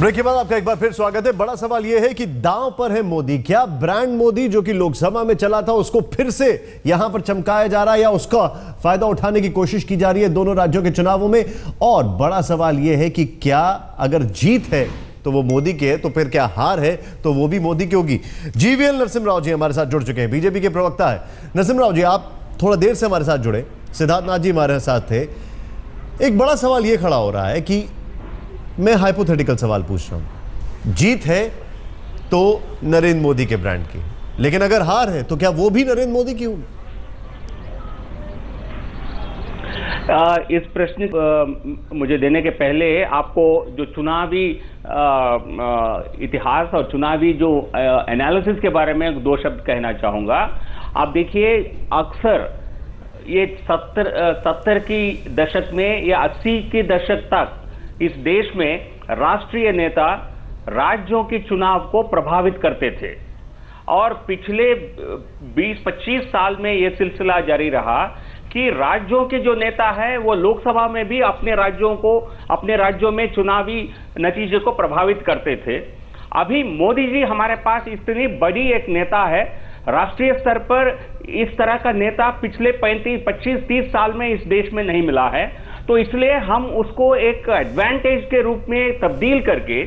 Break के बाद आपका एक बार फिर स्वागत है। बड़ा सवाल यह है कि दांव पर है मोदी। क्या ब्रांड मोदी जो कि लोकसभा में चला था उसको फिर से यहां पर चमकाया जा रहा है या उसका फायदा उठाने की कोशिश की जा रही है दोनों राज्यों के चुनावों में? और बड़ा सवाल यह है कि क्या अगर जीत है तो वो मोदी की है, तो फिर क्या हार है तो वो भी मोदी की होगी? जीवीएल नरसिम्हा जी हमारे साथ जुड़ चुके हैं, बीजेपी के प्रवक्ता है। नरसिम्हा जी, आप थोड़ा देर से हमारे साथ जुड़े, सिद्धार्थ नाथ जी हमारे साथ थे। एक बड़ा सवाल यह खड़ा हो रहा है कि मैं हाइपोथेटिकल सवाल पूछ रहा हूं, जीत है तो नरेंद्र मोदी के ब्रांड की, लेकिन अगर हार है तो क्या वो भी नरेंद्र मोदी की होगी? इस प्रश्न मुझे देने के पहले आपको जो चुनावी इतिहास और चुनावी जो एनालिसिस के बारे में दो शब्द कहना चाहूंगा। आप देखिए, अक्सर ये 70 की दशक में या 80 के दशक तक इस देश में राष्ट्रीय नेता राज्यों के चुनाव को प्रभावित करते थे और पिछले 20-25 साल में यह सिलसिला जारी रहा कि राज्यों के जो नेता है वो लोकसभा में भी अपने राज्यों में चुनावी नतीजे को प्रभावित करते थे। अभी मोदी जी हमारे पास इतनी बड़ी एक नेता है, राष्ट्रीय स्तर पर इस तरह का नेता पिछले 25-30 साल में इस देश में नहीं मिला है, तो इसलिए हम उसको एक एडवांटेज के रूप में तब्दील करके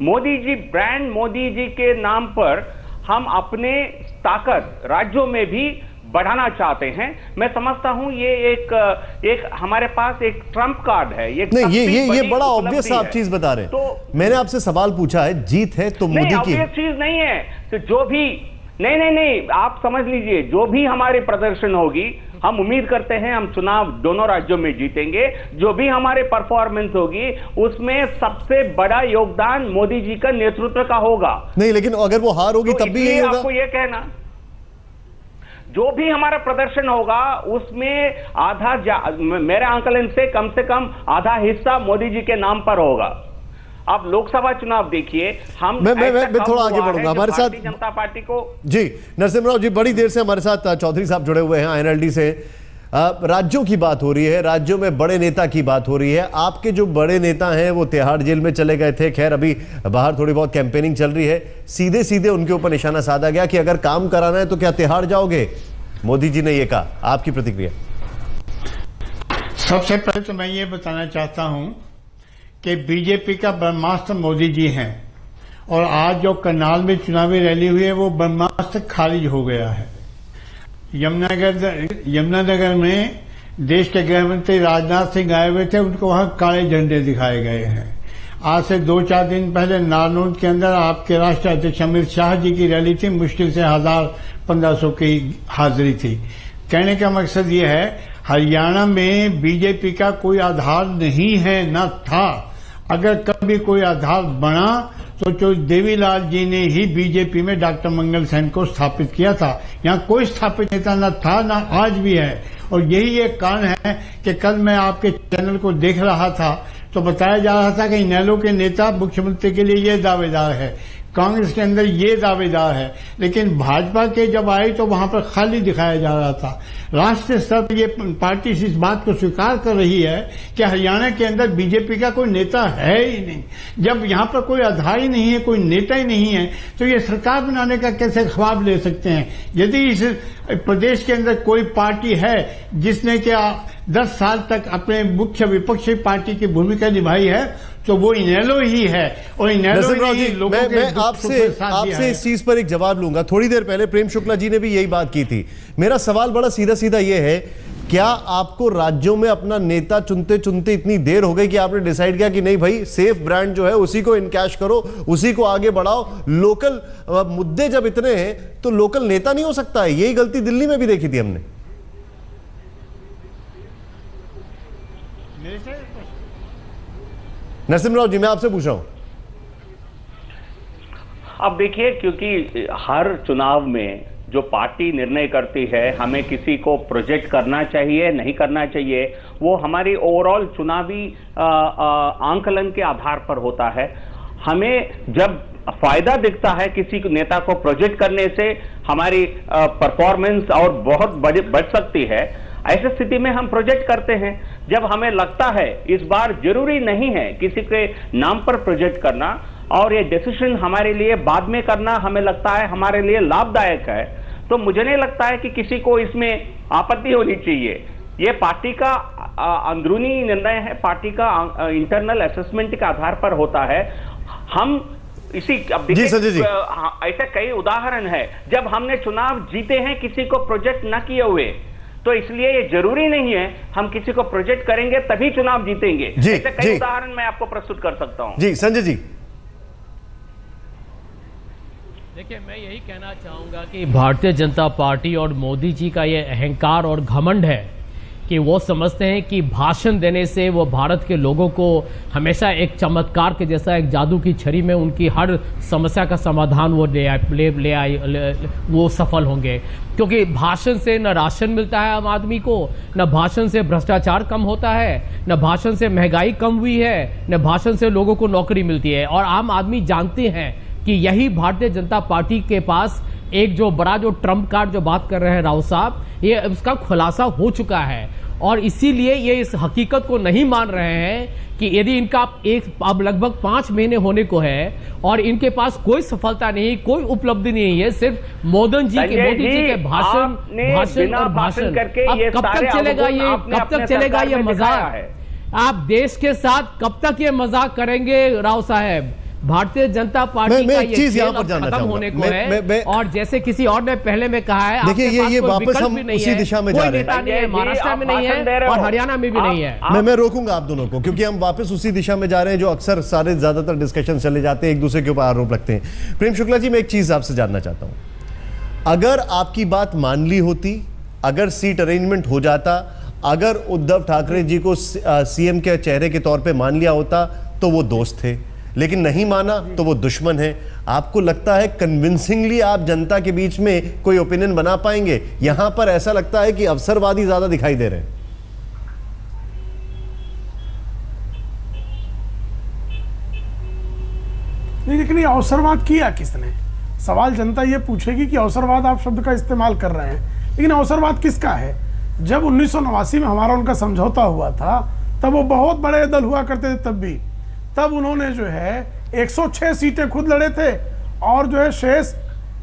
मोदी जी ब्रांड मोदी जी के नाम पर हम अपने ताकत राज्यों में भी बढ़ाना चाहते हैं। मैं समझता हूं ये एक हमारे पास एक ट्रम्प कार्ड है। ये बड़ा ऑब्वियस आप चीज बता रहे हैं। तो मैंने आपसे सवाल पूछा है, जीत है तो मोदी की। ऑब्वियस चीज नहीं है। तो जो भी नहीं, आप समझ लीजिए, जो भी हमारी प्रदर्शन होगी, हम उम्मीद करते हैं हम चुनाव दोनों राज्यों में जीतेंगे। जो भी हमारे परफॉर्मेंस होगी उसमें सबसे बड़ा योगदान मोदी जी का नेतृत्व का होगा। नहीं, लेकिन अगर वो हार होगी तब भी यही होगा। आपको ये कहना, जो भी हमारा प्रदर्शन होगा उसमें मेरे आंकलन से कम आधा हिस्सा मोदी जी के नाम पर होगा। आप लोकसभा चुनाव देखिए, मैं थोड़ा आगे बढ़ूंगा। हमारे साथ जनता पार्टी को जी नरसिम्हा जी बड़ी देर से हमारे साथ चौधरी साहब जुड़े हुए हैं आईएनएलडी से। राज्यों की बात हो रही है, राज्यों में बड़े नेता की बात हो रही है। आपके जो बड़े नेता हैं वो तिहाड़ जेल में चले गए थे, खैर अभी बाहर थोड़ी बहुत कैंपेनिंग चल रही है। सीधे सीधे उनके ऊपर निशाना साधा गया कि अगर काम कराना है तो क्या तिहाड़ जाओगे? मोदी जी ने यह कहा, आपकी प्रतिक्रिया? सबसे पहले तो मैं ये बताना चाहता हूं कि बीजेपी का ब्रह्मास्त्र मोदी जी हैं और आज जो करनाल में चुनावी रैली हुई है वो ब्रह्मास्त्र खारिज हो गया है। यमुनानगर में देश के गृह मंत्री राजनाथ सिंह आए हुए थे, उनको वहां काले झंडे दिखाए गए हैं। आज से 2-4 दिन पहले नारनौल के अंदर आपके राष्ट्रीय अध्यक्ष अमित शाह जी की रैली थी, मुश्किल से 1000-1500 की हाजिरी थी। कहने का मकसद ये है, हरियाणा में बीजेपी का कोई आधार नहीं है, न था। अगर कभी कोई आधार बना तो जो देवीलाल जी ने ही बीजेपी में डॉक्टर मंगल सेन को स्थापित किया था। यहाँ कोई स्थापित नेता न था, न आज भी है। और यही एक कारण है कि कल मैं आपके चैनल को देख रहा था तो बताया जा रहा था कि इनेलो के नेता मुख्यमंत्री के लिए ये दावेदार है, कांग्रेस के अंदर ये दावेदार है, लेकिन भाजपा के जब आई तो वहां पर खाली दिखाया जा रहा था। राष्ट्रीय स्तर पर ये पार्टी इस बात को स्वीकार कर रही है कि हरियाणा के अंदर बीजेपी का कोई नेता है ही नहीं। जब यहां पर कोई आधार ही नहीं है, कोई नेता ही नहीं है, तो ये सरकार बनाने का कैसे ख्वाब ले सकते हैं? यदि इस प्रदेश के अंदर कोई पार्टी है जिसने क्या 10 साल तक अपने मुख्य विपक्षी पार्टी की भूमिका निभाई है तो वो इनेलो ही है। और इनेलो ही लोगों के मैं आपसे इस चीज पर एक जवाब लूंगा। थोड़ी देर पहले प्रेम शुक्ला जी ने भी यही बात की थी। मेरा सवाल बड़ा सीधा सीधा ये है, क्या आपको राज्यों में अपना नेता चुनते चुनते इतनी देर हो गई कि आपने डिसाइड किया कि नहीं भाई, सेफ ब्रांड जो है उसी को इनकैश करो, उसी को आगे बढ़ाओ? लोकल मुद्दे जब इतने हैं तो लोकल नेता नहीं हो सकता है। यही गलती दिल्ली में भी देखी थी हमने। नरसिम्हा जी, मैं आपसे पूछ रहा हूं। अब देखिए, क्योंकि हर चुनाव में जो पार्टी निर्णय करती है हमें किसी को प्रोजेक्ट करना चाहिए नहीं करना चाहिए, वो हमारी ओवरऑल चुनावी आंकलन के आधार पर होता है। हमें जब फायदा दिखता है किसी नेता को प्रोजेक्ट करने से, हमारी परफॉर्मेंस और बहुत बढ़ सकती है। ऐसी स्थिति में हम प्रोजेक्ट करते हैं। जब हमें लगता है इस बार जरूरी नहीं है किसी के नाम पर प्रोजेक्ट करना, और ये डिसीजन हमारे लिए बाद में करना हमें लगता है हमारे लिए लाभदायक है, तो मुझे नहीं लगता है कि किसी को इसमें आपत्ति होनी चाहिए। ये पार्टी का अंदरूनी निर्णय है, पार्टी का इंटरनल असेसमेंट के आधार पर होता है। हम इसी अब देखिए ऐसे कई उदाहरण है जब हमने चुनाव जीते हैं किसी को प्रोजेक्ट न किए हुए, तो इसलिए ये जरूरी नहीं है हम किसी को प्रोजेक्ट करेंगे तभी चुनाव जीतेंगे। ऐसे कई उदाहरण मैं आपको प्रस्तुत कर सकता हूं। जी संजय जी, देखिए मैं यही कहना चाहूंगा कि भारतीय जनता पार्टी और मोदी जी का ये अहंकार और घमंड है कि वो समझते हैं कि भाषण देने से वो भारत के लोगों को हमेशा एक चमत्कार के जैसा एक जादू की छड़ी में उनकी हर समस्या का समाधान वो वो सफल होंगे। क्योंकि भाषण से न राशन मिलता है आम आदमी को, न भाषण से भ्रष्टाचार कम होता है, न भाषण से महंगाई कम हुई है, न भाषण से लोगों को नौकरी मिलती है। और आम आदमी जानते हैं कि यही भारतीय जनता पार्टी के पास एक जो बड़ा जो ट्रम्प कार्ड जो बात कर रहे हैं राव साहब, ये उसका खुलासा हो चुका है। और इसीलिए ये इस हकीकत को नहीं मान रहे हैं कि यदि इनका अब लगभग 5 महीने होने को है और इनके पास कोई सफलता नहीं, कोई उपलब्धि नहीं है, सिर्फ मोदी जी के भाषण और भाषण। अब कब तक चलेगा ये मजाक? आप देश के साथ कब तक ये मजाक करेंगे राव साहब? भारतीय जनता पार्टी का ये खेल खत्म होने को है। और जैसे किसी और ने पहले में कहा है, देखिए ये वापस हम उसी दिशा में जा रहे हैं। महाराष्ट्र में नहीं है और हरियाणा में भी नहीं है। मैं रोकूंगा आप दोनों को, क्योंकि हम वापस उसी दिशा में जा रहे हैं जो अक्सर सारे ज्यादातर डिस्कशन चले जाते हैं, एक दूसरे के ऊपर आरोप लगते हैं। प्रेम शुक्ला जी, मैं एक चीज आपसे जानना चाहता हूं, अगर आपकी बात मान ली होती, अगर सीट अरेंजमेंट हो जाता, अगर उद्धव ठाकरे जी को सीएम के चेहरे के तौर पे मान लिया होता तो वो दोस्त थे, लेकिन नहीं माना तो वो दुश्मन है। आपको लगता है कन्विंसिंगली आप जनता के बीच में कोई ओपिनियन बना पाएंगे? यहां पर ऐसा लगता है कि अवसरवादी ज्यादा दिखाई दे रहे हैं। नहीं, लेकिन ये अवसरवाद किया किसने? सवाल जनता ये पूछेगी कि अवसरवाद आप शब्द का इस्तेमाल कर रहे हैं, लेकिन अवसरवाद किसका है? जब 1989 में हमारा उनका समझौता हुआ था तब वो बहुत बड़े दल हुआ करते थे, तब उन्होंने जो है 106 सीटें खुद लड़े थे और जो है शेष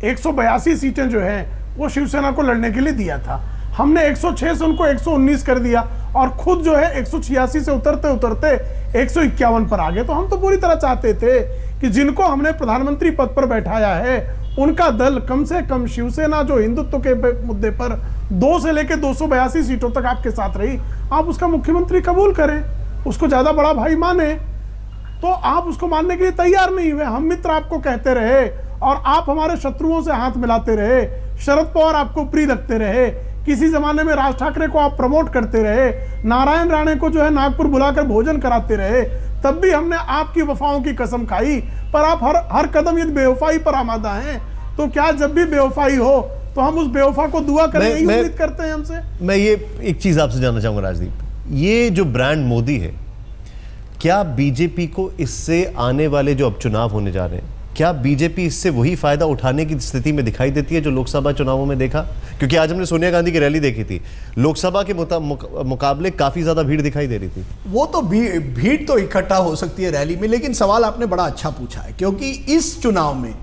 182 सीटें जो है वो शिवसेना को लड़ने के लिए दिया था। हमने 106 से उनको 119 कर दिया और खुद जो है 186 से उतरते उतरते 151 पर आ गए। तो हम तो पूरी तरह चाहते थे कि जिनको हमने प्रधानमंत्री पद पर बैठाया है उनका दल कम से कम शिवसेना जो हिंदुत्व के मुद्दे पर 2 से लेकर 282 सीटों तक आपके साथ रही, आप उसका मुख्यमंत्री कबूल करें, उसको ज्यादा बड़ा भाई माने। तो आप उसको मानने के लिए तैयार नहीं हुए। हम मित्र आपको कहते रहे और आप हमारे शत्रुओं से हाथ मिलाते रहे। शरद पवार आपको प्रिय लगते रहे, किसी जमाने में राज ठाकरे को आप प्रमोट करते रहे, नारायण राणे को जो है नागपुर बुलाकर भोजन कराते रहे, तब भी हमने आपकी वफाओं की कसम खाई। पर आप हर कदम यदि बेवफाई पर आमादा हैं, तो क्या जब भी बेवफाई हो तो हम उस बेवफा को दुआ करें, यही उम्मीद करते हैं हमसे। मैं ये एक चीज आपसे जानना चाहूंगा राजदीप, ये जो ब्रांड मोदी है, क्या बीजेपी को इससे आने वाले जो अब चुनाव होने जा रहे हैं, क्या बीजेपी इससे वही फायदा उठाने की स्थिति में दिखाई देती है जो लोकसभा चुनावों में देखा? क्योंकि आज हमने सोनिया गांधी की रैली देखी थी, लोकसभा के मुकाबले काफी ज्यादा भीड़ दिखाई दे रही थी। वो तो भीड़ तो इकट्ठा हो सकती है रैली में, लेकिन सवाल आपने बड़ा अच्छा पूछा है, क्योंकि इस चुनाव में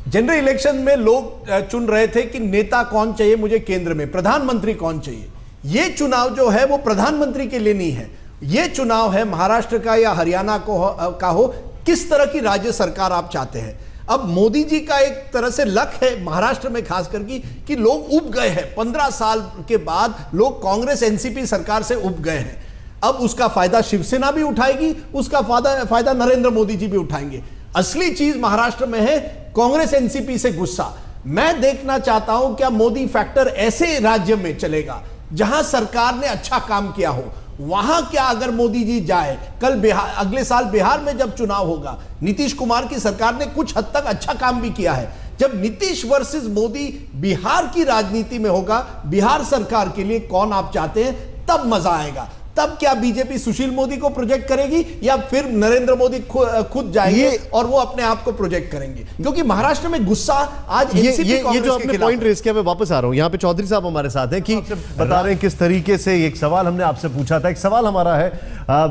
जनरल इलेक्शन में लोग चुन रहे थे कि नेता कौन चाहिए मुझे केंद्र में, प्रधानमंत्री कौन चाहिए। ये चुनाव जो है वो प्रधानमंत्री के लिए नहीं है, ये चुनाव है महाराष्ट्र का या हरियाणा का हो, किस तरह की राज्य सरकार आप चाहते हैं। अब मोदी जी का एक तरह से लक है महाराष्ट्र में खास करके कि लोग उब गए हैं, 15 साल के बाद लोग कांग्रेस एनसीपी सरकार से उब गए हैं। अब उसका फायदा शिवसेना भी उठाएगी, उसका फायदा नरेंद्र मोदी जी भी उठाएंगे। असली चीज महाराष्ट्र में है कांग्रेस एनसीपी से गुस्सा। मैं देखना चाहता हूं क्या मोदी फैक्टर ऐसे राज्य में चलेगा जहां सरकार ने अच्छा काम किया हो, वहां क्या अगर मोदी जी जाए, कल बिहार, अगले साल बिहार में जब चुनाव होगा, नीतीश कुमार की सरकार ने कुछ हद तक अच्छा काम भी किया है। जब नीतीश वर्सेस मोदी बिहार की राजनीति में होगा, बिहार सरकार के लिए कौन आप चाहते हैं, तब मजा आएगा। तब क्या बीजेपी सुशील मोदी को प्रोजेक्ट करेगी या फिर नरेंद्र मोदी खुद जाएंगे और वो अपने आप को प्रोजेक्ट करेंगे? क्योंकि महाराष्ट्र में गुस्सा आज एनसीपी ये जो आपने पॉइंट रेस किया, मैं वापस आ रहा हूं यहाँ पे। चौधरी साहब हमारे साथ हैं कि बता रहे हैं किस तरीके से एक सवाल हमने आपसे पूछा था। एक सवाल हमारा है,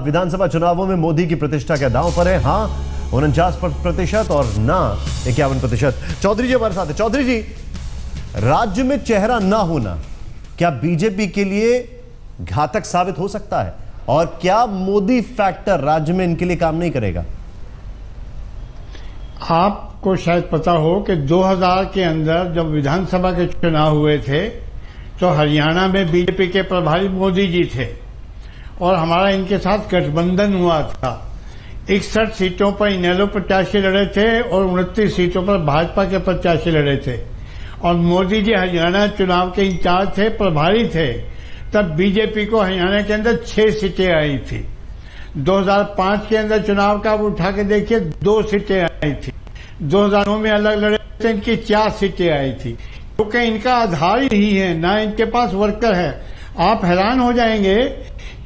विधानसभा चुनावों में मोदी की प्रतिष्ठा क्या दांव पर है? हाँ 49% और ना 51%। चौधरी जी हमारे साथ है। चौधरी जी, राज्य में चेहरा ना होना क्या बीजेपी के लिए घातक साबित हो सकता है, और क्या मोदी फैक्टर राज्य में इनके लिए काम नहीं करेगा? आपको शायद पता हो कि 2000 के अंदर जब विधानसभा के चुनाव हुए थे तो हरियाणा में बीजेपी के प्रभारी मोदी जी थे और हमारा इनके साथ गठबंधन हुआ था। 61 सीटों पर इनेलो प्रत्याशी लड़े थे और 29 सीटों पर भाजपा के प्रत्याशी लड़े थे और मोदी जी हरियाणा चुनाव के इंचार्ज थे, प्रभारी थे। तब बीजेपी को हरियाणा के अंदर 6 सीटें आई थी। 2005 के अंदर चुनाव का आप उठा के देखिए 2 सीटें आई थी। 2009 में अलग लड़े थे, इनकी 4 सीटें आई थी, क्योंकि इनका आधार ही नहीं है, ना इनके पास वर्कर है। आप हैरान हो जाएंगे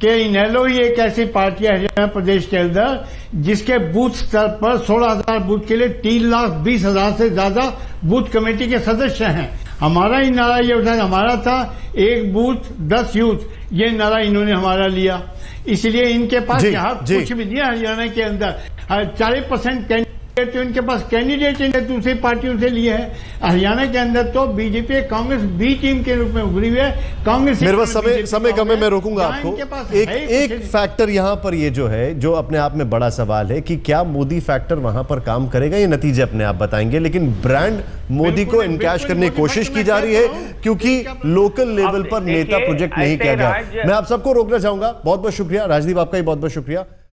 कि इनेलो ही एक ऐसी पार्टी है हरियाणा प्रदेश के अंदर जिसके बूथ स्तर पर 16,000 बूथ के लिए 3,20,000 से ज्यादा बूथ कमेटी के सदस्य हैं। हमारा ही नारा ये उठा, हमारा था 1 बूथ 10 यूथ, ये नारा इन्होंने हमारा लिया। इसलिए इनके पास यहाँ कुछ भी नहीं है। हरियाणा के अंदर 40% कैंडिडेट तो इनके पास कैंडिडेट इन्हें दूसरी पार्टियों से लिए हैं। हरियाणा के अंदर तो बीजेपी कांग्रेस बी टीम के रूप में उभरी हुई है। कांग्रेस मेरे पास समय कम है, मैं रोकूंगा आपको। एक फैक्टर यहां पर ये जो है, जो अपने आप में बड़ा सवाल है कि क्या मोदी फैक्टर वहां पर काम करेगा, ये नतीजे अपने आप बताएंगे। लेकिन ब्रांड मोदी को इनकैश करने की कोशिश की जा रही है क्योंकि लोकल लेवल पर नेता प्रोजेक्ट नहीं किया गया। मैं आप सबको रोकना चाहूंगा। बहुत बहुत शुक्रिया राजदीप, आपका ही बहुत बहुत शुक्रिया।